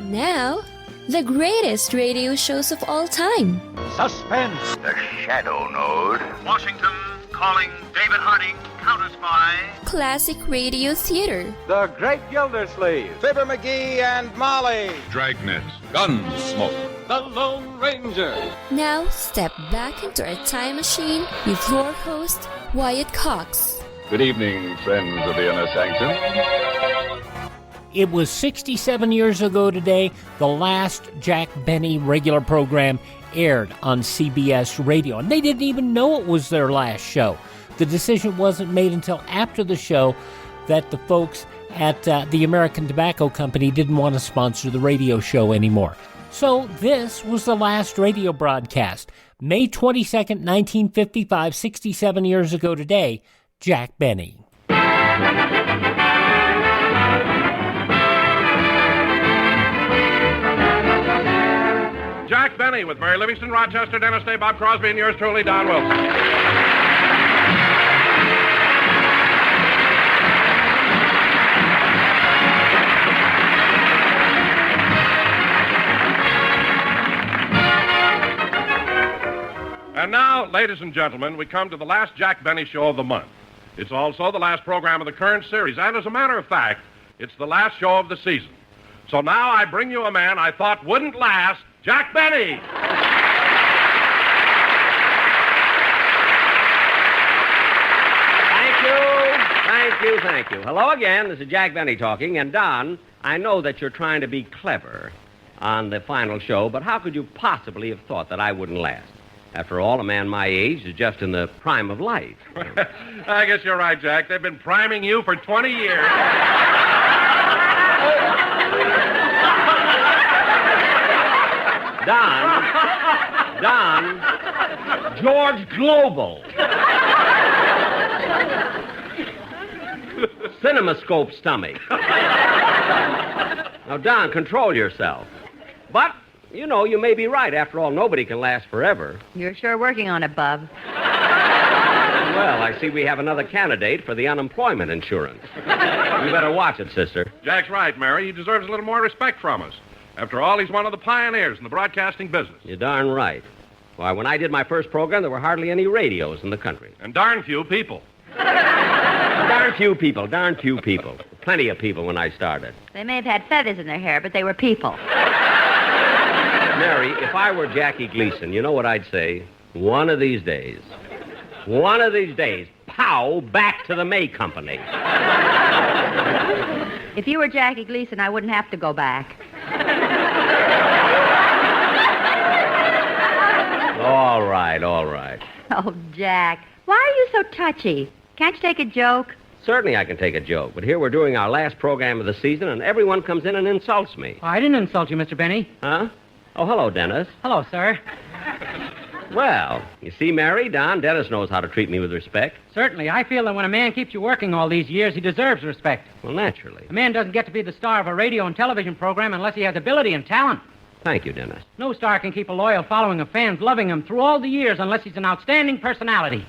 Now, the greatest radio shows of all time. Suspense. The Shadow Node. Washington calling David Harding, counter-spy. Classic radio theater. The Great Gildersleeve. Fibber McGee and Molly. Dragnet. Gunsmoke. The Lone Ranger. Now, step back into a time machine with your host, Wyatt Cox. Good evening, friends of the Inner Sanctum. It was 67 years ago today, the last Jack Benny regular program aired on CBS Radio, and they didn't even know it was their last show. The decision wasn't made until after the show that the folks at the American Tobacco Company didn't want to sponsor the radio show anymore. So this was the last radio broadcast. May 22nd, 1955, 67 years ago today, Jack Benny. Jack Benny with Mary Livingston, Rochester, Dennis Day, Bob Crosby, and yours truly, Don Wilson. And now, ladies and gentlemen, we come to the last Jack Benny show of the month. It's also the last program of the current series, and as a matter of fact, it's the last show of the season. So now I bring you a man I thought wouldn't last, Jack Benny. Thank you. Hello again. This is Jack Benny talking. And Don, I know that you're trying to be clever on the final show, but how could you possibly have thought that I wouldn't last? After all, a man my age is just in the prime of life. I guess you're right, Jack. They've been priming you for 20 years. Don, George Global. CinemaScope stomach. Now, Don, control yourself. But, you know, you may be right. After all, nobody can last forever. You're sure working on it, Bub. Well, I see we have another candidate for the unemployment insurance. You better watch it, sister. Jack's right, Mary. He deserves a little more respect from us. After all, he's one of the pioneers in the broadcasting business. You're darn right. Why, when I did my first program, there were hardly any radios in the country. And darn few people. Darn few people. Plenty of people when I started. They may have had feathers in their hair, but they were people. Mary, if I were Jackie Gleason, you know what I'd say? One of these days, pow, back to the May Company. If you were Jackie Gleason, I wouldn't have to go back. All right. Oh, Jack, why are you so touchy? Can't you take a joke? Certainly I can take a joke, but here we're doing our last program of the season, and everyone comes in and insults me. I didn't insult you, Mr. Benny. Huh? Oh, hello, Dennis. Hello, sir. Well, you see, Mary, Don, Dennis knows how to treat me with respect. Certainly. I feel that when a man keeps you working all these years, he deserves respect. Well, naturally. A man doesn't get to be the star of a radio and television program unless he has ability and talent. Thank you, Dennis. No star can keep a loyal following of fans loving him through all the years unless he's an outstanding personality.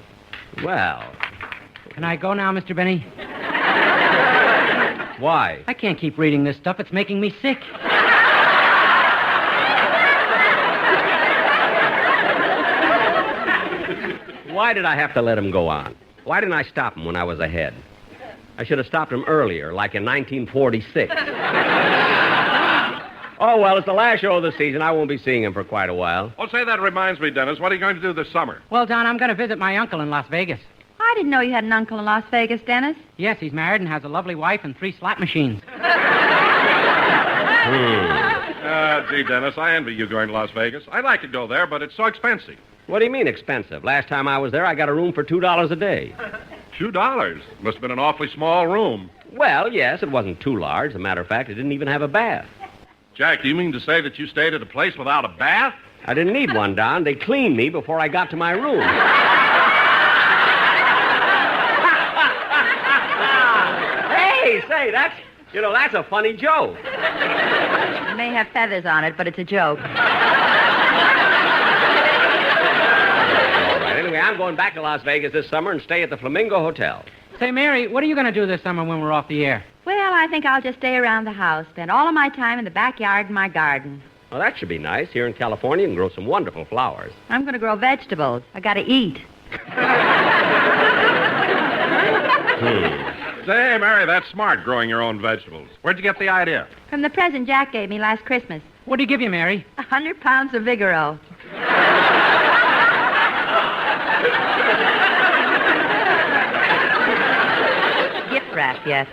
Well... Can I go now, Mr. Benny? Why? I can't keep reading this stuff. It's making me sick. Why did I have to let him go on? Why didn't I stop him when I was ahead? I should have stopped him earlier, like in 1946. Oh, well, it's the last show of the season. I won't be seeing him for quite a while. Oh, say, that reminds me, Dennis. What are you going to do this summer? Well, Don, I'm going to visit my uncle in Las Vegas. I didn't know you had an uncle in Las Vegas, Dennis. Yes, he's married and has a lovely wife and 3 slot machines. Gee, Dennis, I envy you going to Las Vegas. I'd like to go there, but it's so expensive. What do you mean expensive? Last time I was there, I got a room for $2 a day. $2? Must have been an awfully small room. Well, yes, it wasn't too large. As a matter of fact, it didn't even have a bath. Jack, do you mean to say that you stayed at a place without a bath? I didn't need one, Don. They cleaned me before I got to my room. Hey, say, that's a funny joke. It may have feathers on it, but it's a joke. All right, anyway, I'm going back to Las Vegas this summer and stay at the Flamingo Hotel. Say, Mary, what are you going to do this summer when we're off the air? Well, I think I'll just stay around the house, spend all of my time in the backyard and my garden. Well, that should be nice. Here in California, you can grow some wonderful flowers. I'm going to grow vegetables. I got to eat. Say, Mary, that's smart, growing your own vegetables. Where'd you get the idea? From the present Jack gave me last Christmas. What did he give you, Mary? 100 pounds of Vigoro. Gift wrap, yes.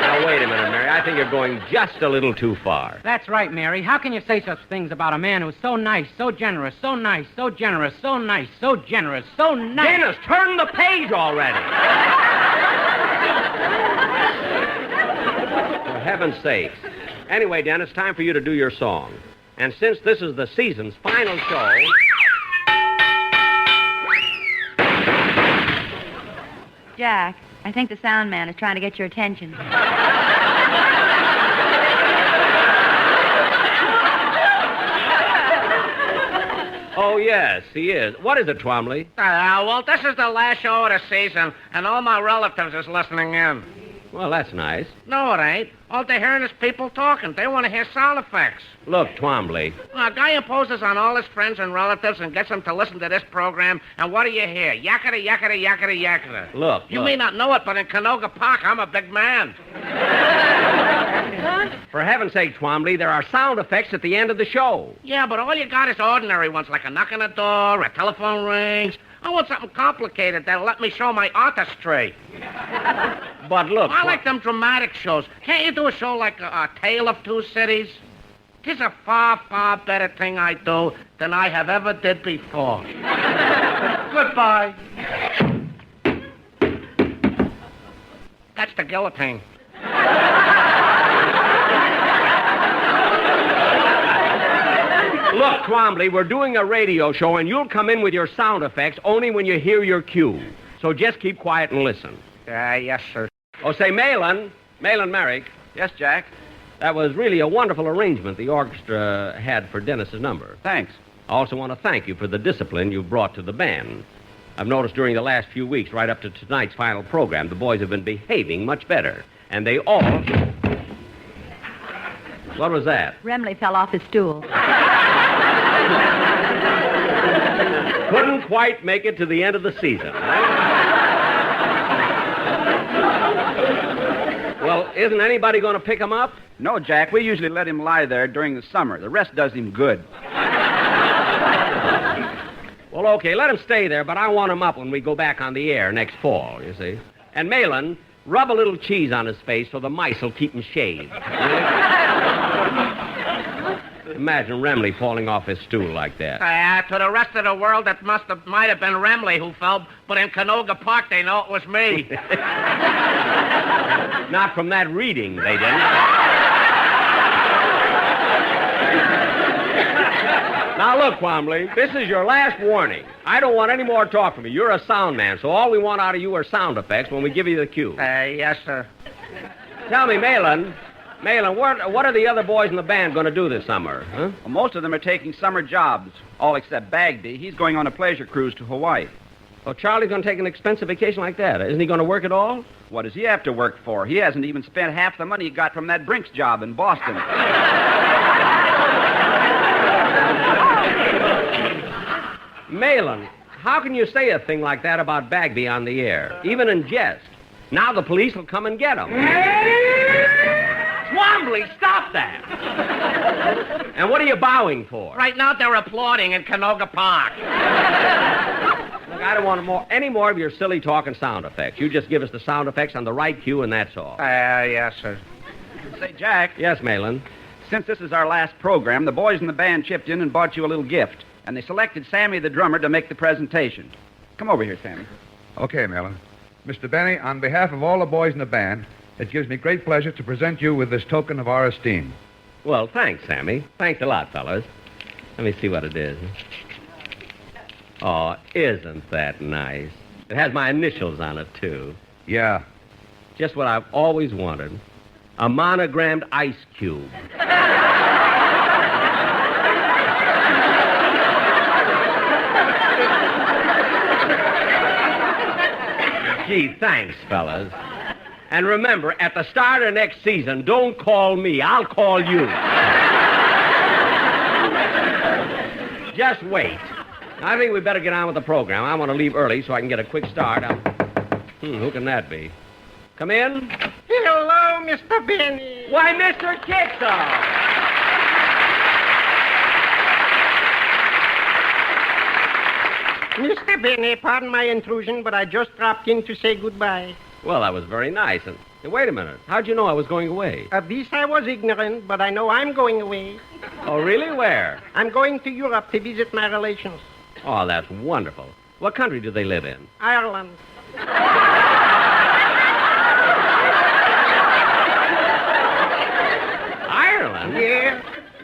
Now, wait a minute, Mary. I think you're going just a little too far. That's right, Mary. How can you say such things about a man who's so nice, so generous, so nice, so generous, so nice, so generous, so nice? Dennis, turn the page already. For heaven's sakes. Anyway, Dennis, time for you to do your song. And since this is the season's final show... Jack, I think the sound man is trying to get your attention. Oh, yes, he is. What is it, Twombly? Well, this is the last show of the season, and all my relatives is listening in. Well, that's nice. No, it ain't. All they're hearing is people talking. They want to hear sound effects. Look, Twombly. A guy imposes on all his friends and relatives and gets them to listen to this program, and what do you hear? Yaketa, yaketa, yaketa, yaketa. Look. You may not know it, but in Canoga Park, I'm a big man. For heaven's sake, Twombly, there are sound effects at the end of the show. Yeah, but all you got is ordinary ones, like a knock on the door, a telephone rings. I want something complicated that'll let me show my artistry. But look... I like them dramatic shows. Can't you do a show like a Tale of Two Cities? 'Tis a far, far better thing I do than I have ever did before. Goodbye. That's the guillotine. Look, Twombly, we're doing a radio show, and you'll come in with your sound effects only when you hear your cue. So just keep quiet and listen. Yes, sir. Oh, say, Malin Merrick. Yes, Jack? That was really a wonderful arrangement the orchestra had for Dennis's number. Thanks. I also want to thank you for the discipline you've brought to the band. I've noticed during the last few weeks, right up to tonight's final program, the boys have been behaving much better. And they all... What was that? Remley fell off his stool. Couldn't quite make it to the end of the season. Well, isn't anybody going to pick him up? No, Jack. We usually let him lie there during the summer. The rest does him good. Well, okay, let him stay there, but I want him up when we go back on the air next fall, you see. And Malin, rub a little cheese on his face so the mice will keep him shaved. Imagine Remley falling off his stool like that. To the rest of the world, it might have been Remley who fell, but in Canoga Park, they know it was me. Not from that reading, they didn't. Now, look, Twombly, this is your last warning. I don't want any more talk from you. You're a sound man, so all we want out of you are sound effects when we give you the cue. Yes, sir. Tell me, Malin, what are the other boys in the band going to do this summer? Huh? Well, most of them are taking summer jobs, all except Bagby. He's going on a pleasure cruise to Hawaii. Oh, Charlie's going to take an expensive vacation like that. Isn't he going to work at all? What does he have to work for? He hasn't even spent half the money he got from that Brinks job in Boston. Malin, how can you say a thing like that about Bagby on the air, even in jest? Now the police will come and get him. Twombly, stop that! And what are you bowing for? Right now, they're applauding in Canoga Park. Look, I don't want any more of your silly talk and sound effects. You just give us the sound effects on the right cue, and that's all. Yes, sir. Say, Jack. Yes, Malin. Since this is our last program, the boys in the band chipped in and bought you a little gift. And they selected Sammy the drummer to make the presentation. Come over here, Sammy. Okay, Mellon. Mr. Benny, on behalf of all the boys in the band, it gives me great pleasure to present you with this token of our esteem. Well, thanks, Sammy. Thanks a lot, fellas. Let me see what it is. Oh, isn't that nice? It has my initials on it, too. Yeah. Just what I've always wanted. A monogrammed ice cube. Gee, thanks, fellas. And remember, at the start of next season, don't call me. I'll call you. Just wait. I think we better get on with the program. I want to leave early so I can get a quick start. Who can that be? Come in. Hello, Mr. Benny. Why, Mr. Kitzel. Mr. Benny, pardon my intrusion, but I just dropped in to say goodbye. Well, that was very nice. And wait a minute. How'd you know I was going away? Of this I was ignorant, but I know I'm going away. Oh, really? Where? I'm going to Europe to visit my relations. Oh, that's wonderful. What country do they live in? Ireland. Ireland? Yeah.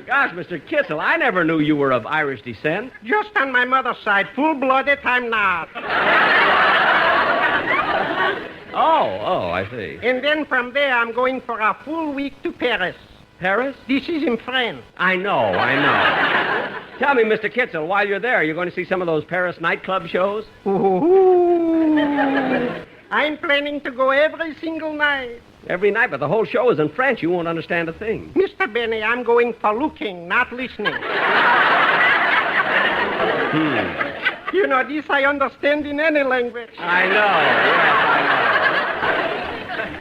Gosh, Mr. Kitzel, I never knew you were of Irish descent. Just on my mother's side. Full-blooded, I'm not. Oh, I see. And then from there, I'm going for a full week to Paris. Paris? This is in France. I know. Tell me, Mr. Kitzel, while you're there, you're going to see some of those Paris nightclub shows? Ooh. I'm planning to go every single night. Every night, but the whole show is in French. You won't understand a thing. Mr. Benny, I'm going for looking, not listening. You know, this I understand in any language. I know. Yes, I know.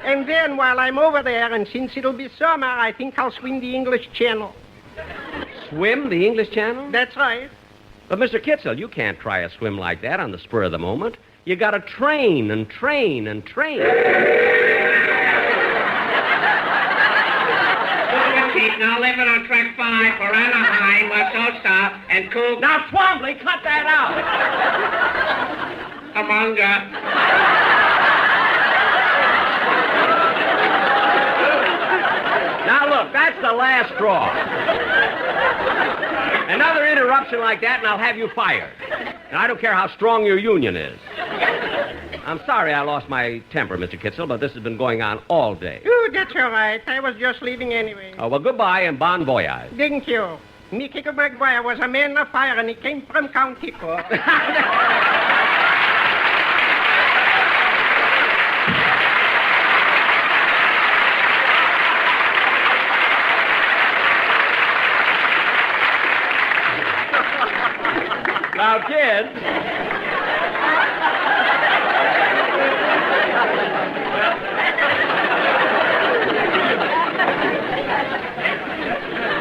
And then while I'm over there, and since it'll be summer, I think I'll swim the English Channel. Swim the English Channel? That's right. But, Mr. Kitzel, you can't try a swim like that on the spur of the moment. You got to train and train and train. Now leaving on track 5 for Anaheim, we're so stop, and Cool. Now, Twombly, cut that out! Amonga. Now, look, that's the last straw. Another interruption like that, and I'll have you fired. Now, I don't care how strong your union is. I'm sorry I lost my temper, Mr. Kitzel, but this has been going on all day. Oh, that's all right. I was just leaving anyway. Oh, well, goodbye and bon voyage. Thank you. Mickey McGuire was a man of fire, and he came from County Cork. Now, kids...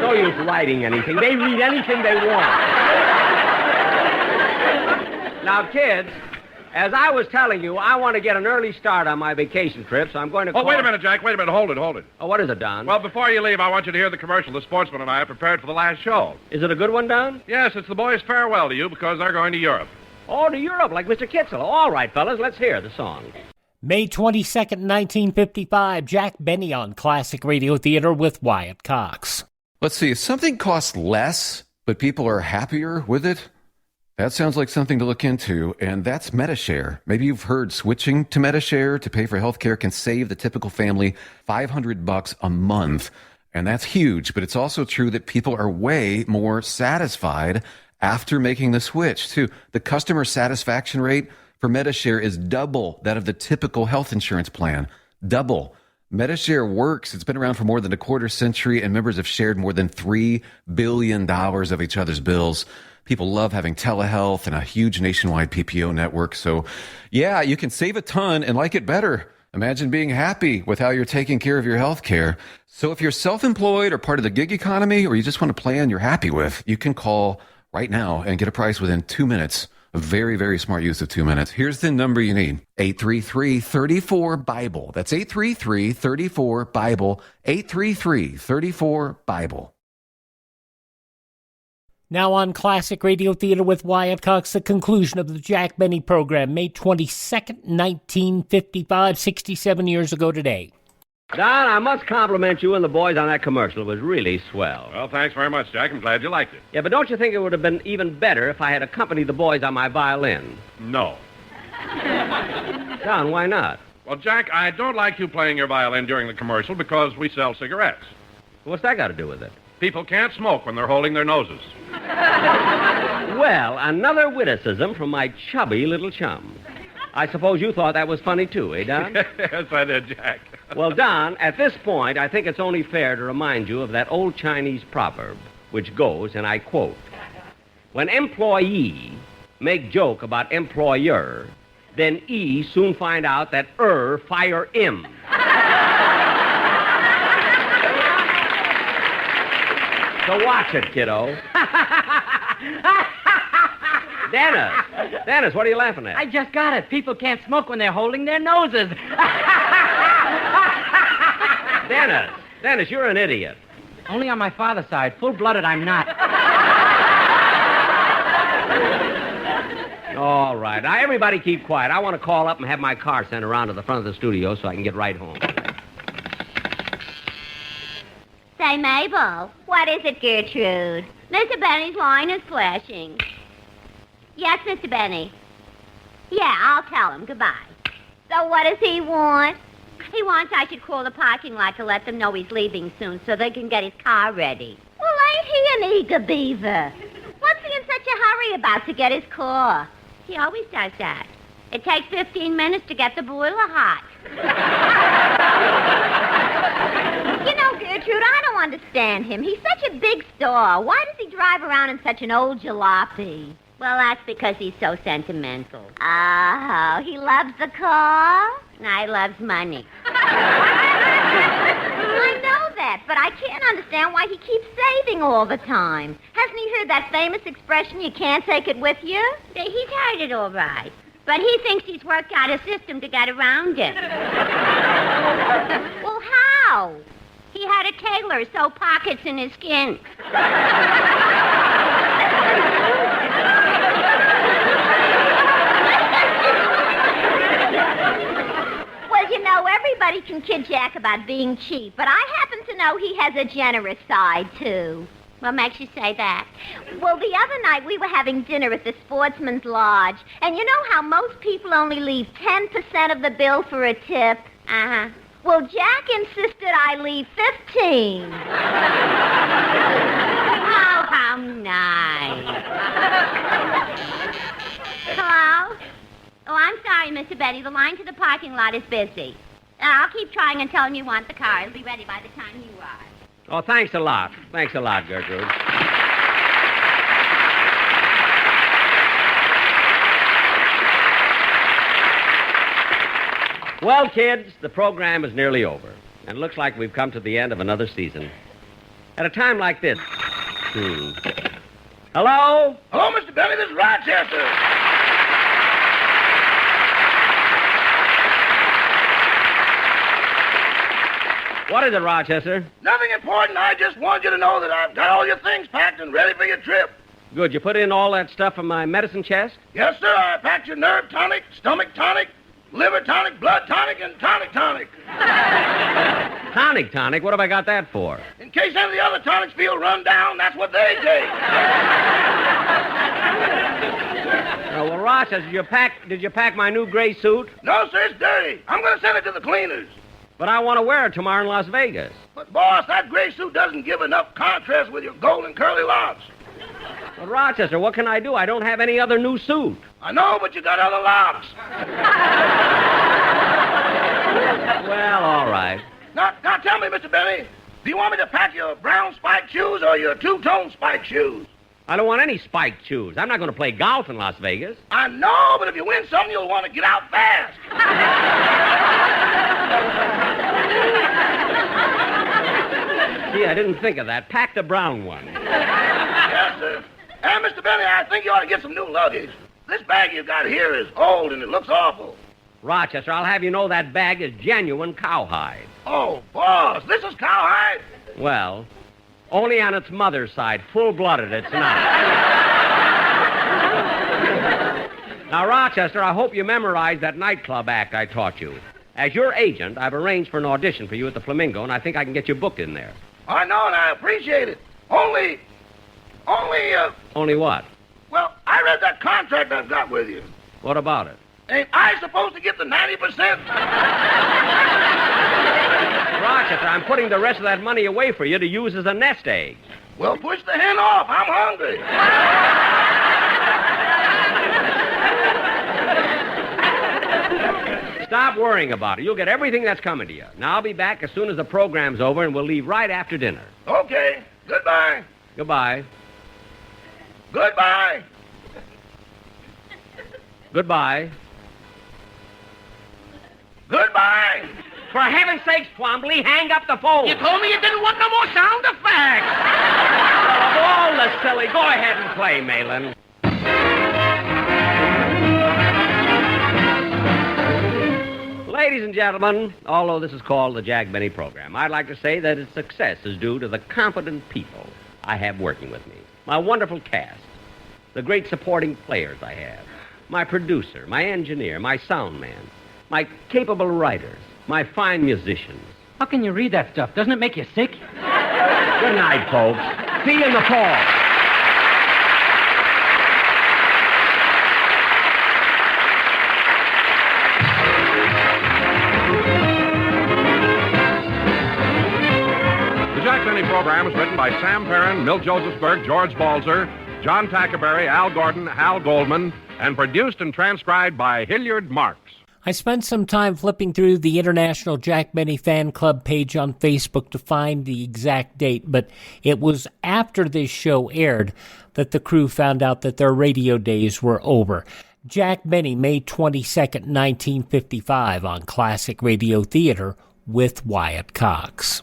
No use writing anything. They read anything they want. Now, kids, as I was telling you, I want to get an early start on my vacation trip, so I'm going to call... Oh, wait a minute, Jack. Wait a minute. Hold it. Oh, what is it, Don? Well, before you leave, I want you to hear the commercial the sportsman and I have prepared for the last show. Is it a good one, Don? Yes, it's the boys' farewell to you because they're going to Europe. Oh, to Europe, like Mr. Kitzel. All right, fellas, let's hear the song. May 22nd, 1955, Jack Benny on Classic Radio Theater with Wyatt Cox. Let's see, if something costs less, but people are happier with it, that sounds like something to look into, and that's MediShare. Maybe you've heard switching to MediShare to pay for healthcare can save the typical family $500 a month, and that's huge, but it's also true that people are way more satisfied after making the switch, too. The customer satisfaction rate for MediShare is double that of the typical health insurance plan. Double. MediShare works. It's been around for more than a quarter century, and members have shared more than $3 billion of each other's bills. People love having telehealth and a huge nationwide PPO network. So, yeah, you can save a ton and like it better. Imagine being happy with how you're taking care of your health care. So if you're self-employed or part of the gig economy, or you just want a plan you're happy with, you can call right now and get a price within 2 minutes. A very, very smart use of 2 minutes. Here's the number you need. 833-34-BIBLE. That's 833-34-BIBLE. 833-34-BIBLE. Now on Classic Radio Theater with Wyatt Cox, the conclusion of the Jack Benny program, May 22nd, 1955, 67 years ago today. Don, I must compliment you and the boys on that commercial. It was really swell. Well, thanks very much, Jack. I'm glad you liked it. Yeah, but don't you think it would have been even better if I had accompanied the boys on my violin? No. Don, why not? Well, Jack, I don't like you playing your violin during the commercial because we sell cigarettes. What's that got to do with it? People can't smoke when they're holding their noses. Well, another witticism from my chubby little chum. I suppose you thought that was funny, too, eh, Don? Yes, I did, Jack. Well, Don, at this point, I think it's only fair to remind you of that old Chinese proverb, which goes, and I quote, when employee make joke about employer, then E soon find out that fire him. So watch it, kiddo. Dennis, what are you laughing at? I just got it. People can't smoke when they're holding their noses. Dennis, you're an idiot. Only on my father's side. Full-blooded, I'm not. All right. Now, everybody keep quiet. I want to call up and have my car sent around to the front of the studio so I can get right home. Say, Mabel, what is it, Gertrude? Mr. Benny's line is flashing. Yes, Mr. Benny. Yeah, I'll tell him. Goodbye. So what does he want? He wants I should call the parking lot to let them know he's leaving soon so they can get his car ready. Well, ain't he an eager beaver? What's he in such a hurry about to get his car? He always does that. It takes 15 minutes to get the boiler hot. You know, Gertrude, I don't understand him. He's such a big star. Why does he drive around in such an old jalopy? Well, that's because he's so sentimental. Oh, he loves the car? I loves money. I know that, but I can't understand why he keeps saving all the time. Hasn't he heard that famous expression, you can't take it with you? He's heard it all right. But he thinks he's worked out a system to get around it. Well, how? He had a tailor sew pockets in his skin. Well, you know, everybody can kid Jack about being cheap, but I happen to know he has a generous side, too. What makes you say that? Well, the other night we were having dinner at the Sportsman's Lodge, and you know how most people only leave 10% of the bill for a tip? Uh-huh. Well, Jack insisted I leave 15. Oh, how nice. Hello? Oh, I'm sorry, Mr. Betty. The line to the parking lot is busy. I'll keep trying and tell him you want the car. It'll be ready by the time you are. Oh, thanks a lot. Thanks a lot, Gertrude. Well, kids, the program is nearly over. And it looks like we've come to the end of another season. At a time like this... Hello? Hello, Mr. Benny. This is Rochester. What is it, Rochester? Nothing important. I just want you to know that I've got all your things packed and ready for your trip. Good. You put in all that stuff in my medicine chest? Yes, sir. I packed your nerve tonic, stomach tonic, liver tonic, blood tonic, and tonic. Tonic? What have I got that for? In case any of the other tonics feel run down, that's what they take. Well, Rochester, did you pack my new gray suit? No, sir. It's dirty. I'm going to send it to the cleaners. But I want to wear it tomorrow in Las Vegas. But, boss, that gray suit doesn't give enough contrast with your golden curly locks. Well, Rochester, what can I do? I don't have any other new suit. I know, but you got other locks. Well, all right. Now tell me, Mr. Benny, do you want me to pack your brown spiked shoes or your two-tone spiked shoes? I don't want any spiked shoes. I'm not going to play golf in Las Vegas. I know, but if you win some, you'll want to get out fast. Gee, I didn't think of that. Pack the brown one. Yes, sir. And, Mr. Benny, I think you ought to get some new luggage. This bag you got here is old and it looks awful. Rochester, I'll have you know that bag is genuine cowhide. Oh, boss, this is cowhide? Well, only on its mother's side. Full-blooded, it's not. Now, Rochester, I hope you memorized that nightclub act I taught you. As your agent, I've arranged for an audition for you at the Flamingo, and I think I can get you booked in there. I know, and I appreciate it. Only, Only what? well, I read that contract I've got with you. What about it? Ain't I supposed to get the 90%? Rochester, I'm putting the rest of that money away for you to use as a nest egg. Well, push the hen off. I'm hungry. Stop worrying about it. You'll get everything that's coming to you. Now, I'll be back as soon as the program's over, and we'll leave right after dinner. Okay. Goodbye. Goodbye. Goodbye. Goodbye. Goodbye. For heaven's sakes, Twombly, hang up the phone. You told me you didn't want no more sound effects. Of all the silly, go ahead and play, Malin. Ladies and gentlemen, although this is called the Jack Benny program, I'd like to say that its success is due to the competent people I have working with me, my wonderful cast, the great supporting players I have, my producer, my engineer, my sound man, my capable writers, my fine musicians. How can you read that stuff? Doesn't it make you sick? Good night, folks. See you in the fall. The Jack Benny program is written by Sam Perrin, Milt Josephsberg, George Balzer, John Tackerberry, Al Gordon, Hal Goldman, and produced and transcribed by Hilliard Marks. I spent some time flipping through the International Jack Benny Fan Club page on Facebook to find the exact date, but it was after this show aired that the crew found out that their radio days were over. Jack Benny, May 22nd, 1955, on Classic Radio Theater with Wyatt Cox.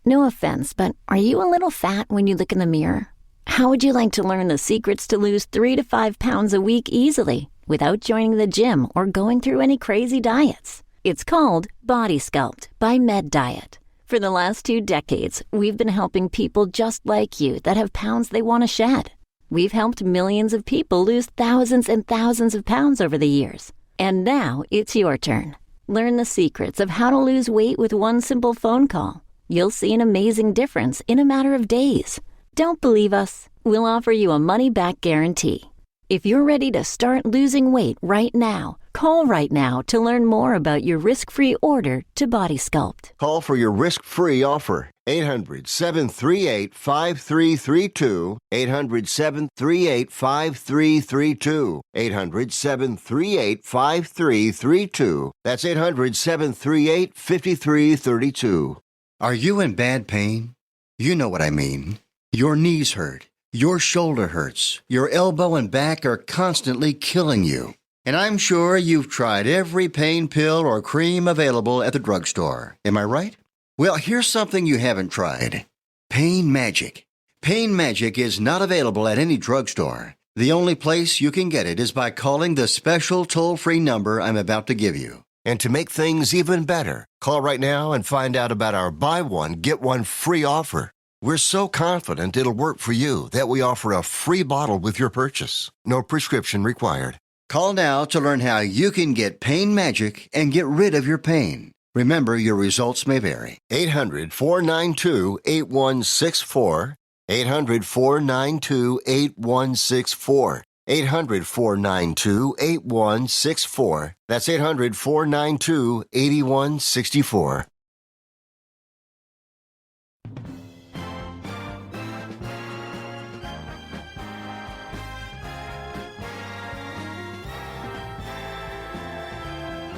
No offense, but are you a little fat when you look in the mirror? How would you like to learn the secrets to lose 3 to 5 pounds a week easily without joining the gym or going through any crazy diets? It's called Body Sculpt by Med Diet. For the last 2 decades, we've been helping people just like you that have pounds they want to shed. We've helped millions of people lose thousands and thousands of pounds over the years. And now it's your turn. Learn the secrets of how to lose weight with one simple phone call. You'll see an amazing difference in a matter of days. Don't believe us? We'll offer you a money-back guarantee. If you're ready to start losing weight right now, call right now to learn more about your risk-free order to Body Sculpt. Call for your risk-free offer. 800-738-5332. 800-738-5332. 800-738-5332. That's 800-738-5332. Are you in bad pain? You know what I mean. Your knees hurt. Your shoulder hurts. Your elbow and back are constantly killing you. And I'm sure you've tried every pain pill or cream available at the drugstore. Am I right? Well, here's something you haven't tried. Pain Magic. Pain Magic is not available at any drugstore. The only place you can get it is by calling the special toll-free number I'm about to give you. And to make things even better, call right now and find out about our buy one, get one free offer. We're so confident it'll work for you that we offer a free bottle with your purchase. No prescription required. Call now to learn how you can get Pain Magic and get rid of your pain. Remember, your results may vary. 800-492-8164. 800-492-8164. 800-492-8164. That's 800-492-8164.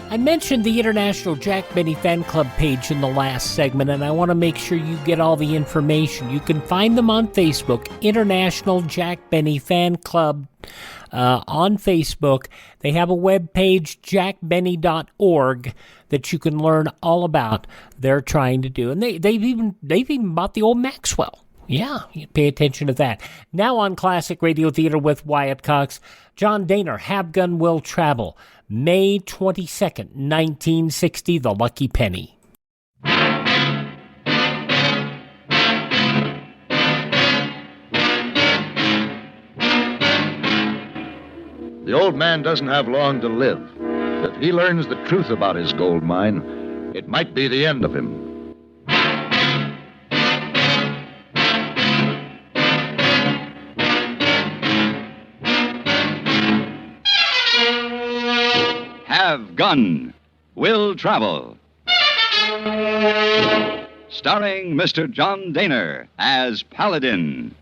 I mentioned the International Jack Benny Fan Club page in the last segment, and I want to make sure you get all the information. You can find them on Facebook, International Jack Benny Fan Club on Facebook. They have a web page, jackbenny.org, that you can learn all about they're trying to do. And they've even bought the old Maxwell. Yeah, you pay attention to that. Now on Classic Radio Theater with Wyatt Cox, John Dehner, Have Gun Will Travel, May 22nd, 1960, The Lucky Penny. The old man doesn't have long to live. If he learns the truth about his gold mine, it might be the end of him. Have Gun Will Travel. Starring Mr. John Dehner as Paladin.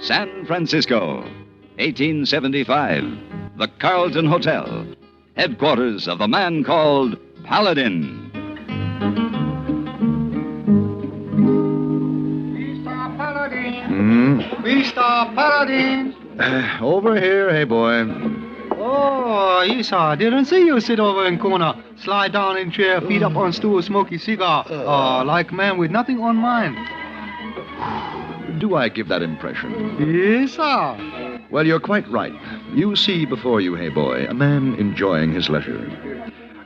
San Francisco, 1875. the Carlton Hotel, headquarters of the man called Paladin. Mr. Paladin. Over here, hey boy. Oh, Esau, didn't see you sit over in corner, slide down in chair, feet up on stool, smoky cigar. Like man with nothing on mind. Do I give that impression? Yes, sir. Well, you're quite right. You see before you, hey boy, a man enjoying his leisure.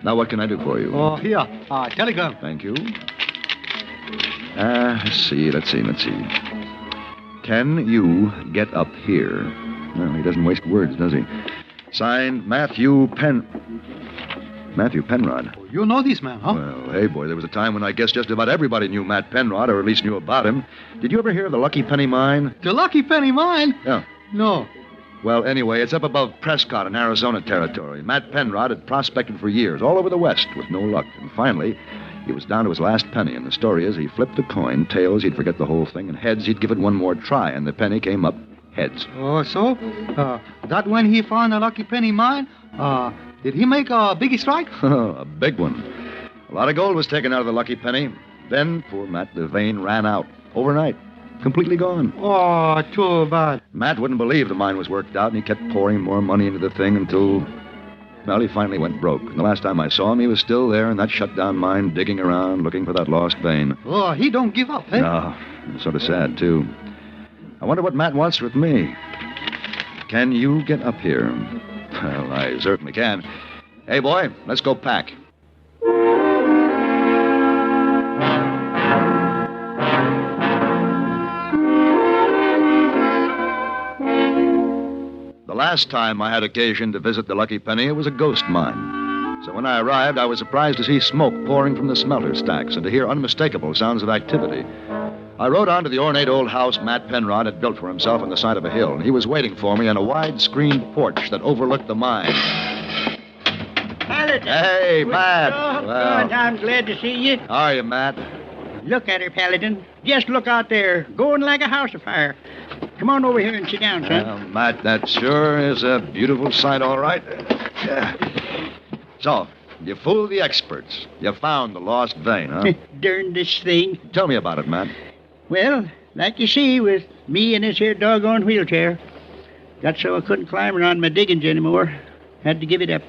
Now, what can I do for you? Oh, here, telegram. Thank you. Let's see. Can you get up here? Well, he doesn't waste words, does he? Signed, Matthew Penrod. Oh, you know this man, huh? Well, hey, boy, there was a time when I guess just about everybody knew Matt Penrod, or at least knew about him. Did you ever hear of the Lucky Penny Mine? The Lucky Penny Mine? Yeah. No. Well, anyway, it's up above Prescott in Arizona territory. Matt Penrod had prospected for years, all over the West, with no luck. And finally, he was down to his last penny, and the story is he flipped a coin. Tails, he'd forget the whole thing, and heads, he'd give it one more try, and the penny came up heads. Oh, so? That when he found the Lucky Penny Mine, did he make a big strike? A big one. A lot of gold was taken out of the Lucky Penny. Then, poor Matt, the vein ran out. Overnight. Completely gone. Oh, too bad. Matt wouldn't believe the mine was worked out, and he kept pouring more money into the thing until... Well, he finally went broke. And the last time I saw him, he was still there in that shut-down mine, digging around, looking for that lost vein. Oh, he don't give up, eh? No. Sort of sad, too. I wonder what Matt wants with me. Can you get up here? Well, I certainly can. Hey, boy, let's go pack. The last time I had occasion to visit the Lucky Penny, it was a ghost mine. So when I arrived, I was surprised to see smoke pouring from the smelter stacks and to hear unmistakable sounds of activity. I rode on to the ornate old house Matt Penrod had built for himself on the side of a hill, and he was waiting for me on a wide-screened porch that overlooked the mine. Paladin. Hey, Matt. Oh, Well, God, I'm glad to see you. how are you, Matt? Look at her, Paladin. Just look out there, going like a house afire. Come on over here and sit down, son. Well, Matt, that sure is a beautiful sight, all right. So, you fooled the experts. You found the lost vein, huh? Darn this thing. Tell me about it, Matt. Well, like you see, with me in this here doggone wheelchair, got so I couldn't climb around my diggings anymore. Had to give it up.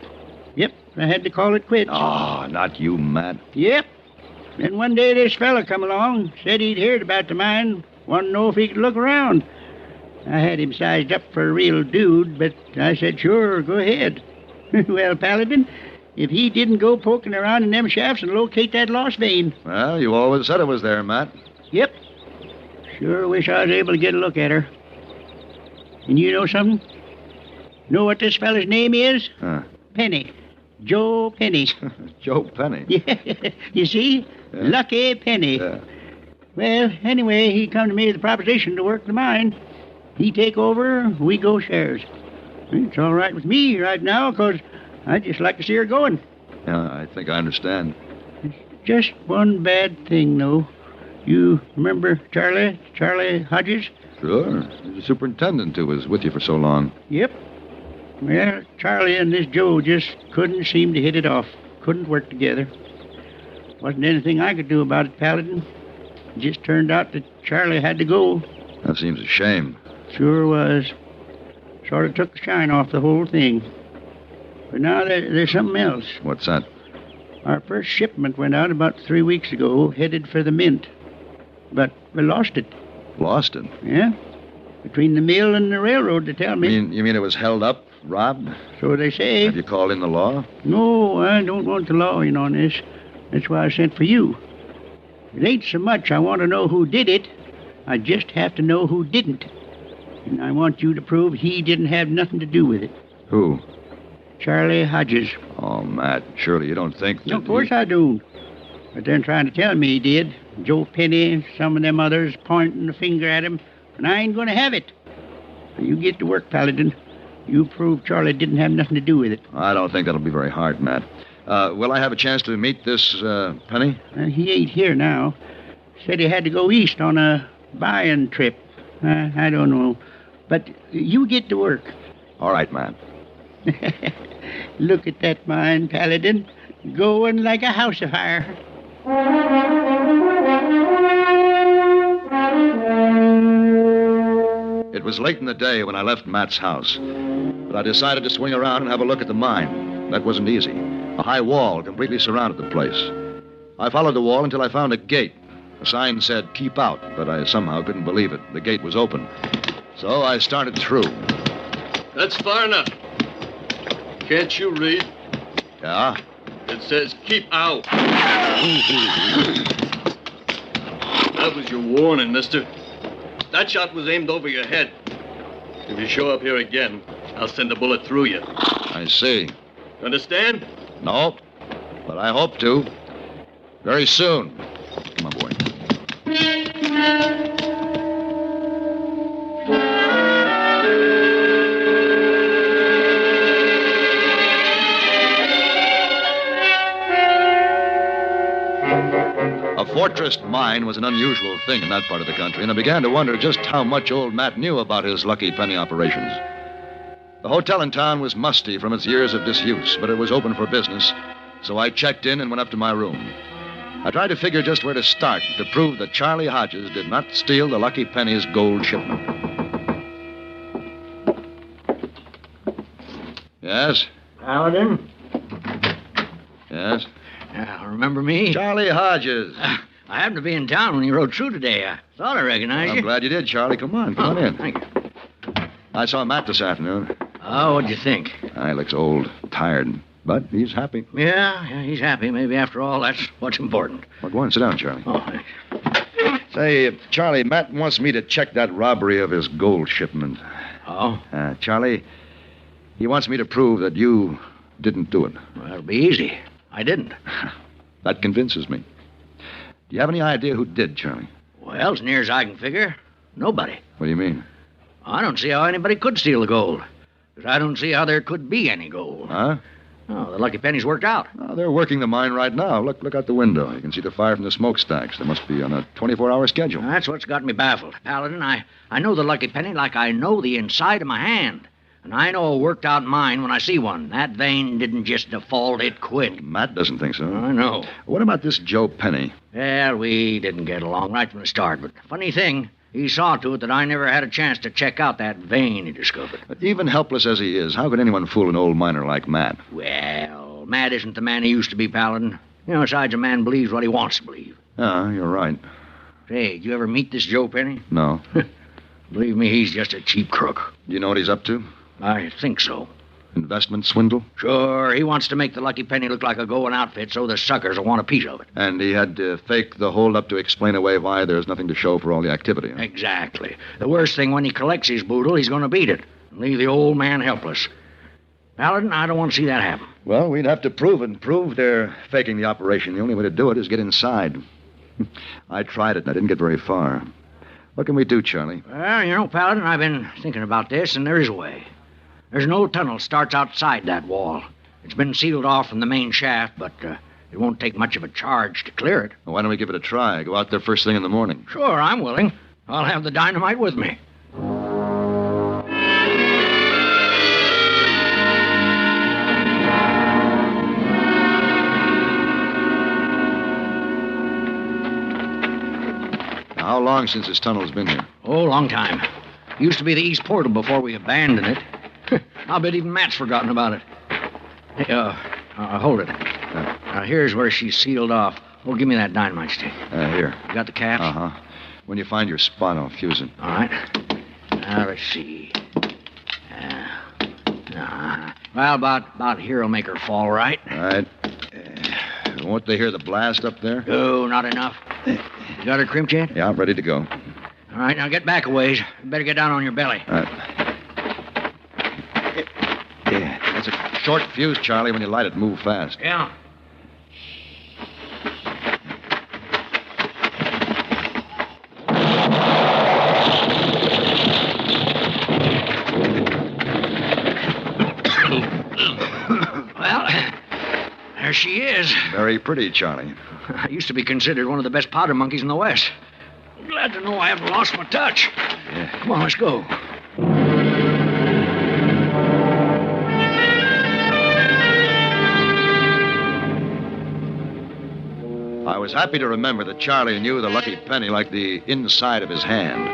Yep, I had to call it quits. Oh, not you, Matt. Yep. Then one day this fella come along, said he'd heard about the mine, wanted to know if he could look around. I had him sized up for a real dude, but I said, sure, go ahead. Well, Paladin, if he didn't go poking around in them shafts and locate that lost vein. Well, you always said it was there, Matt. Yep. Sure wish I was able to get a look at her. And you know something? Know what this fella's name is? Huh. Penny. Joe Penny. Joe Penny? Yeah. You see? Yeah. Lucky Penny. Yeah. Well, anyway, he come to me with the proposition to work the mine. He take over, we go shares. It's all right with me right now, 'cause I just like to see her going. Yeah, I think I understand. Just one bad thing, though. You remember Charlie Hodges? Sure. The superintendent who was with you for so long. Yep. Well, Charlie and this Joe just couldn't seem to hit it off. Couldn't work together. Wasn't anything I could do about it, Paladin. It just turned out that Charlie had to go. That seems a shame. Sure was. Sort of took the shine off the whole thing. But now there's something else. What's that? Our first shipment went out about 3 weeks ago, headed for the mint. But we lost it. Lost it? Yeah. Between the mill and the railroad, they tell me. You mean it was held up, robbed? So they say. Have you called in the law? No, I don't want the law in on this. That's why I sent for you. It ain't so much I want to know who did it. I just have to know who didn't. And I want you to prove he didn't have nothing to do with it. Who? Charlie Hodges. Oh, Matt, surely you don't think that... No, of course I do. But they're trying to tell me he did. Joe Penny, some of them others pointing the finger at him. And I ain't going to have it. Now, you get to work, Paladin. You prove Charlie didn't have nothing to do with it. I don't think that'll be very hard, Matt. Will I have a chance to meet this Penny? He ain't here now. Said he had to go east on a buying trip. I don't know. But you get to work. All right, Matt. Look at that mine, Paladin. Going like a house afire. It was late in the day when I left Matt's house, but I decided to swing around and have a look at the mine. That wasn't easy. A high wall completely surrounded the place. I followed the wall until I found a gate. The sign said, "Keep out," but I somehow couldn't believe it. The gate was open. So I started through. That's far enough. Can't you read? Yeah? It says, "Keep out." That was your warning, mister. That shot was aimed over your head. If you show up here again, I'll send a bullet through you. I see. Understand? No, but I hope to. Very soon. Come on, boy. A fortress mine was an unusual thing in that part of the country, and I began to wonder just how much old Matt knew about his lucky penny operations. The hotel in town was musty from its years of disuse, but it was open for business, so I checked in and went up to my room. I tried to figure just where to start to prove that Charlie Hodges did not steal the Lucky Penny's gold shipment. Yes? Paladin? Yes? Remember me? Charlie Hodges. I happened to be in town when you rode through today. I thought I recognized you. I'm glad you did, Charlie. Come on in. Thank you. I saw Matt this afternoon. Oh, what'd you think? He looks old, tired, but he's happy. Yeah, he's happy. Maybe after all, that's what's important. Well, go on, sit down, Charlie. Oh, thanks. Say, Charlie, Matt wants me to check that robbery of his gold shipment. Oh? Charlie, he wants me to prove that you didn't do it. Well, that'll be easy. I didn't. That convinces me. Do you have any idea who did, Charlie? Well, as near as I can figure, nobody. What do you mean? I don't see how anybody could steal the gold. Because I don't see how there could be any gold. Huh? Oh, the Lucky Penny's worked out. Oh, they're working the mine right now. Look out the window. You can see the fire from the smokestacks. They must be on a 24-hour schedule. That's what's got me baffled. Paladin, I know the Lucky Penny like I know the inside of my hand. And I know a worked-out mine when I see one. That vein didn't just default, it quit. Matt doesn't think so. I know. What about this Joe Penny? Well, we didn't get along right from the start. But funny thing, he saw to it that I never had a chance to check out that vein he discovered. But even helpless as he is, how could anyone fool an old miner like Matt? Well, Matt isn't the man he used to be, Paladin. You know, besides, a man believes what he wants to believe. Yeah, you're right. Say, did you ever meet this Joe Penny? No. Believe me, he's just a cheap crook. Do you know what he's up to? I think so. Investment swindle? Sure. He wants to make the Lucky Penny look like a going outfit so the suckers will want a piece of it. And he had to fake the holdup to explain away why there's nothing to show for all the activity. Huh? Exactly. The worst thing, when he collects his boodle, he's going to beat it and leave the old man helpless. Paladin, I don't want to see that happen. Well, we'd have to prove they're faking the operation. The only way to do it is get inside. I tried it, and I didn't get very far. What can we do, Charlie? Well, you know, Paladin, I've been thinking about this, and there is a way. There's an old tunnel starts outside that wall. It's been sealed off from the main shaft, but it won't take much of a charge to clear it. Well, why don't we give it a try? Go out there first thing in the morning. Sure, I'm willing. I'll have the dynamite with me. Now, how long since this tunnel's been here? Oh, long time. Used to be the east portal before we abandoned it. I'll bet even Matt's forgotten about it. Hey, hold it. Here's where she's sealed off. Oh, give me that dynamite stick. Here. You got the caps? Uh-huh. When you find your spot, I'll fuse it. All right. Now, let's see. Well, about here'll make her fall right. All right. Won't they hear the blast up there? No, not enough. You got her crimped yet? Yeah, I'm ready to go. All right, now get back a ways. You better get down on your belly. All right. Yeah, that's a short fuse, Charlie. When you light it, move fast. Yeah. Well, there she is. Very pretty, Charlie. I used to be considered one of the best powder monkeys in the West. I'm glad to know I haven't lost my touch. Yeah. Come on, let's go. was happy to remember that Charlie knew the lucky penny like the inside of his hand.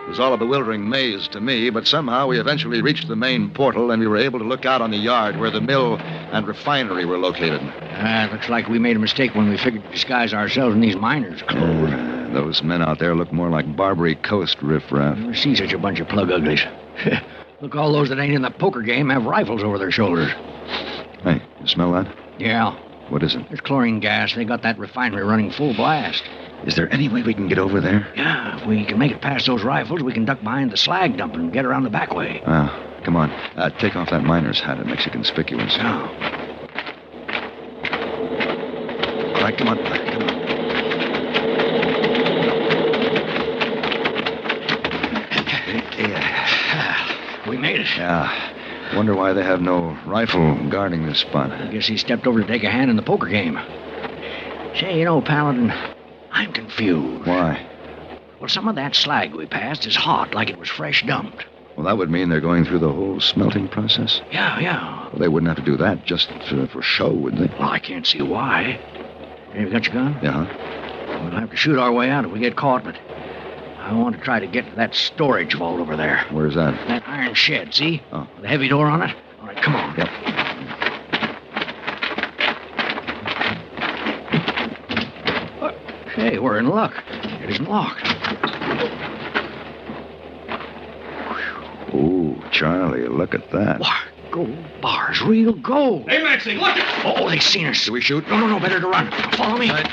It was all a bewildering maze to me, but somehow we eventually reached the main portal and we were able to look out on the yard where the mill and refinery were located. Looks like we made a mistake when we figured to disguise ourselves in these miners' clothes. Those men out there look more like Barbary Coast riffraff. Never seen such a bunch of plug uglies. Look, all those that ain't in the poker game have rifles over their shoulders. Hey, you smell that? Yeah. What is it? There's chlorine gas. They got that refinery running full blast. Is there any way we can get over there? Yeah, if we can make it past those rifles, we can duck behind the slag dump and get around the back way. Well, come on. Take off that miner's hat. It makes you conspicuous. Oh. All right, come on. Come on. We made it. Yeah. Wonder why they have no rifle guarding this spot. I guess he stepped over to take a hand in the poker game. Say, Paladin, I'm confused. Why? Well, some of that slag we passed is hot, like it was fresh dumped. Well, that would mean they're going through the whole smelting process? Yeah. Well, they wouldn't have to do that just for show, would they? Well, I can't see why. Have you got your gun? Yeah. We'll have to shoot our way out if we get caught, but I want to try to get to that storage vault over there. Where's that? That iron shed, see? Oh. With the heavy door on it? All right, come on. Yep. Hey, we're in luck. It isn't locked. Ooh, Charlie, look at that. Why, gold bars, real gold. Hey, Maxie, look it! Oh, they seen us. Do we shoot? No, better to run. Follow me. Right.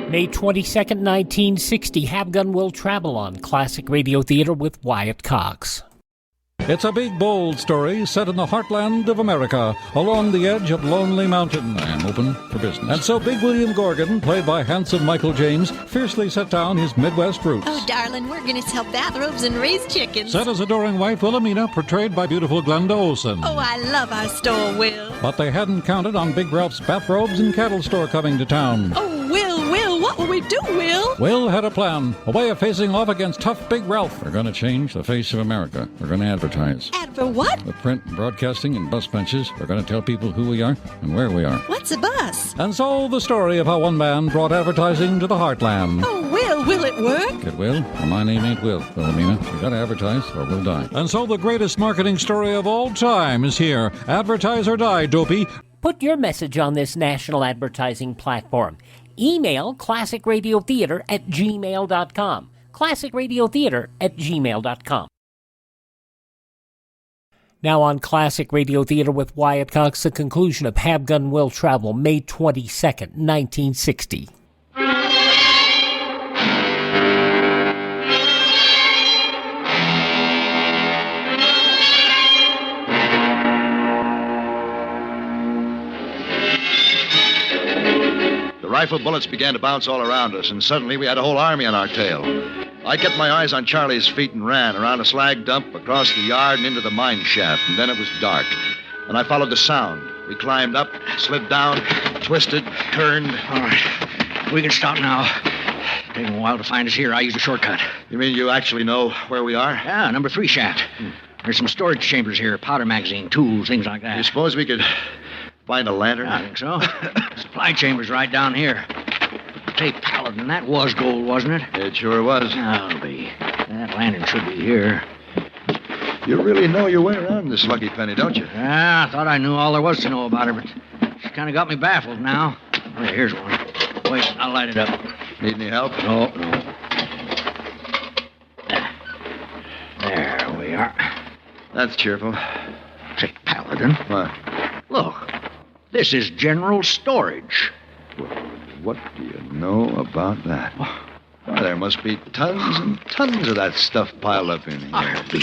May 22nd, 1960, Have Gun Will Travel on Classic Radio Theater with Wyatt Cox. It's a big, bold story set in the heartland of America, along the edge of Lonely Mountain. I am open for business. And so Big William Gorgon, played by handsome Michael James, fiercely set down his Midwest roots. Oh, darling, we're going to sell bathrobes and raise chickens. Set his adoring wife, Wilhelmina, portrayed by beautiful Glenda Olsen. Oh, I love our store, Will. But they hadn't counted on Big Ralph's bathrobes and cattle store coming to town. Oh, Will, what will we do, Will? Will had a plan, a way of facing off against tough Big Ralph. We're going to change the face of America. We're going to advertise. For what? With print, broadcasting, and bus benches, we're going to tell people who we are and where we are. What's a bus? And so the story of how one man brought advertising to the heartland. Oh, will it work? It will. Well, my name ain't Will, Wilhelmina. We got to advertise or we'll die. And so the greatest marketing story of all time is here. Advertise or die, dopey. Put your message on this national advertising platform. Email classicradiotheater@gmail.com. classicradiotheater@gmail.com. Now on Classic Radio Theater with Wyatt Cox, the conclusion of Have Gun Will Travel, May 22nd, 1960. The rifle bullets began to bounce all around us, and suddenly we had a whole army on our tail. I kept my eyes on Charlie's feet and ran around a slag dump, across the yard, and into the mine shaft. And then it was dark. And I followed the sound. We climbed up, slid down, twisted, turned. All right. We can stop now. Taking a while to find us here. I used a shortcut. You mean you actually know where we are? Yeah, number 3 shaft. There's some storage chambers here, powder magazine, tools, things like that. You suppose we could find a lantern? I think so. Supply chamber's right down here. Say, Paladin, that was gold, wasn't it? It sure was. I'll be. That lantern should be here. You really know your way around this lucky penny, don't you? Yeah, I thought I knew all there was to know about her, but she kind of got me baffled now. Oh, here's one. Wait, I'll light it up. Need any help? No. There we are. That's cheerful. Say, Paladin. What? Look, this is general storage. Well, what do you know about that? Why, there must be tons and tons of that stuff piled up in here. I'll be.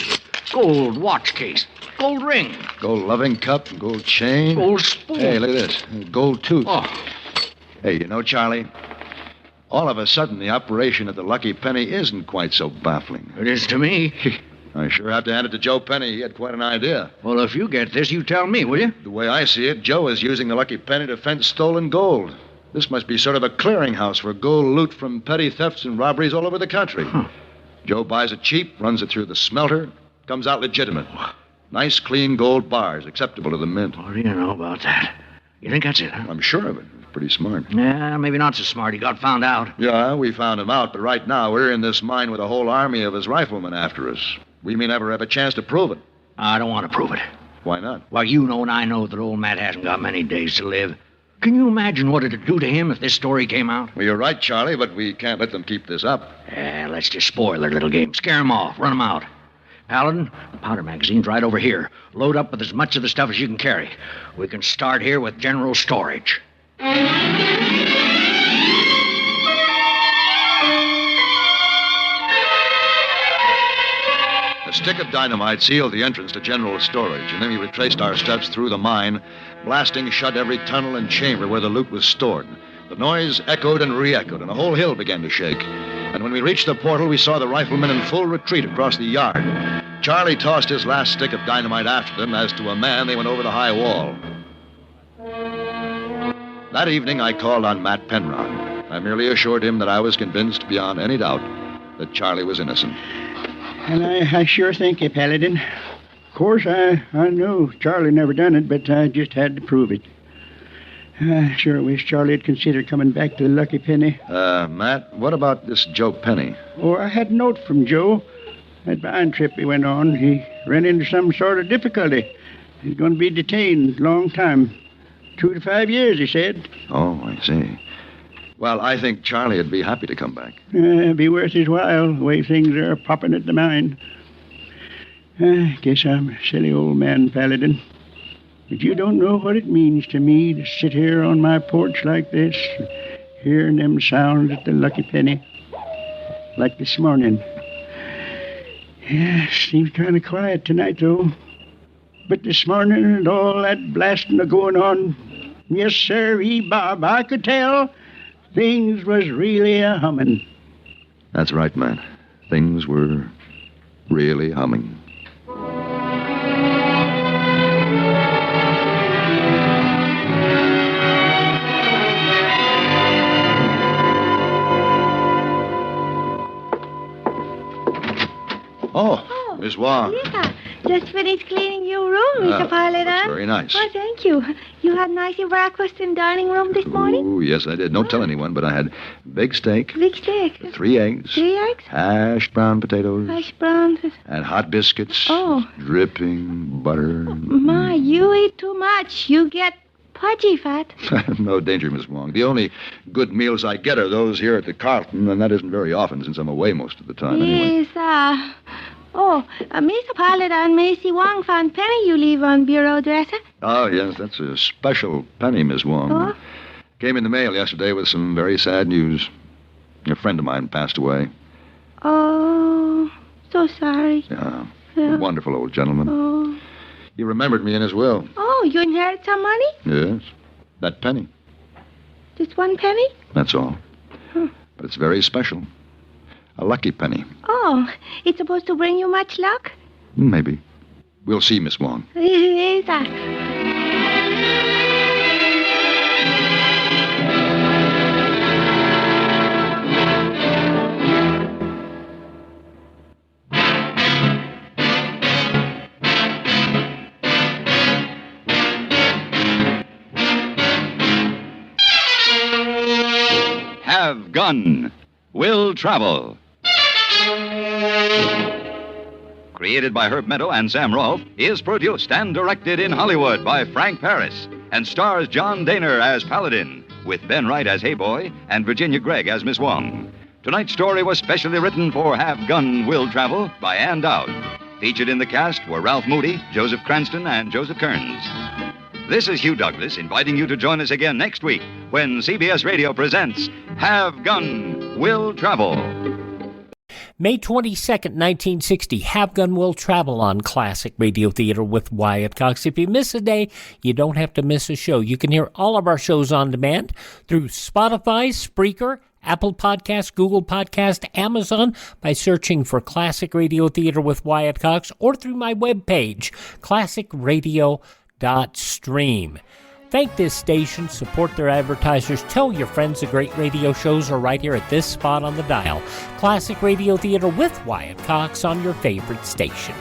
Gold watch case, gold ring. Gold loving cup, gold chain. Gold spoon. Hey, look at this. Gold tooth. Oh. Hey, you know, Charlie, all of a sudden the operation of the lucky penny isn't quite so baffling. It is to me. I sure have to hand it to Joe Penny. He had quite an idea. Well, if you get this, you tell me, will you? The way I see it, Joe is using the lucky penny to fence stolen gold. This must be sort of a clearinghouse for gold loot from petty thefts and robberies all over the country. Joe buys it cheap, runs it through the smelter, Comes out legitimate. Nice, clean gold bars, acceptable to the mint. What do you know about that? You think that's it, huh? I'm sure of it. Pretty smart. Yeah, maybe not so smart. He got found out. Yeah, we found him out, but right now we're in this mine with a whole army of his riflemen after us. We may never have a chance to prove it. I don't want to prove it. Why not? Well, you know and I know that old Matt hasn't got many days to live. Can you imagine what it'd do to him if this story came out? Well, you're right, Charlie, but we can't let them keep this up. Yeah, let's just spoil their little game. Scare them off. Run them out. Paladin, the powder magazine's right over here. Load up with as much of the stuff as you can carry. We can start here with general storage. A stick of dynamite sealed the entrance to general storage, and then we retraced our steps through the mine, blasting shut every tunnel and chamber where the loot was stored. The noise echoed and re-echoed, and the whole hill began to shake. And when we reached the portal, we saw the riflemen in full retreat across the yard. Charlie tossed his last stick of dynamite after them. As to a man, they went over the high wall. That evening, I called on Matt Penrod. I merely assured him that I was convinced beyond any doubt that Charlie was innocent. And I sure thank you, Paladin. Of course, I know Charlie never done it, but I just had to prove it. I sure wish Charlie had considered coming back to the Lucky Penny. Matt, what about this Joe Penny? Oh, I had a note from Joe. That buying trip he went on, he ran into some sort of difficulty. He's going to be detained a long time. 2 to 5 years, he said. Oh, I see. Well, I think Charlie would be happy to come back. Be worth his while, the way things are popping at the mine. I guess I'm a silly old man, Paladin. But you don't know what it means to me to sit here on my porch like this, hearing them sounds at the Lucky Penny. Like this morning. Yeah, seems kind of quiet tonight, though. But this morning and all that blasting a going on, yes, sir, Bob, I could tell things was really a humming. That's right, Matt. Things were really humming. Oh, Miss Wong. Yeah, just finished cleaning your room, Mr. Paladin. That's very nice. Oh, thank you. You had nice breakfast in dining room this morning? Oh, yes, I did. Don't tell anyone, but I had big steak. Big steak? 3 eggs. 3 eggs? Hashed brown potatoes. Hash browns. And hot biscuits. Oh. Dripping butter. My, you eat too much. You get pudgy fat. No danger, Miss Wong. The only good meals I get are those here at the Carlton, and that isn't very often since I'm away most of the time anyway. Yes, Mr. Paladin, Macy Wong found penny you leave on bureau dresser. Oh, yes, that's a special penny, Miss Wong. Oh? Came in the mail yesterday with some very sad news. A friend of mine passed away. Oh, so sorry. Yeah. Yeah. A wonderful old gentleman. Oh. He remembered me in his will. Oh, you inherit some money? Yes. That penny. Just 1 penny? That's all. But it's very special. A lucky penny. Oh, it's supposed to bring you much luck? Maybe. We'll see, Miss Wong. Is that? Have Gun, Will Travel. Created by Herb Meadow and Sam Rolfe, is produced and directed in Hollywood by Frank Paris and stars John Dehner as Paladin, with Ben Wright as Hayboy and Virginia Gregg as Miss Wong. Tonight's story was specially written for Have Gun, Will Travel by Ann Dowd. Featured in the cast were Ralph Moody, Joseph Cranston, and Joseph Kearns. This is Hugh Douglas inviting you to join us again next week when CBS Radio presents Have Gun, Will Travel. May 22nd, 1960, Have Gun Will Travel on Classic Radio Theater with Wyatt Cox. If you miss a day, you don't have to miss a show. You can hear all of our shows on demand through Spotify, Spreaker, Apple Podcast, Google Podcast, Amazon by searching for Classic Radio Theater with Wyatt Cox or through my webpage, classicradio.stream. Thank this station, support their advertisers, tell your friends the great radio shows are right here at this spot on the dial. Classic Radio Theater with Wyatt Cox on your favorite station.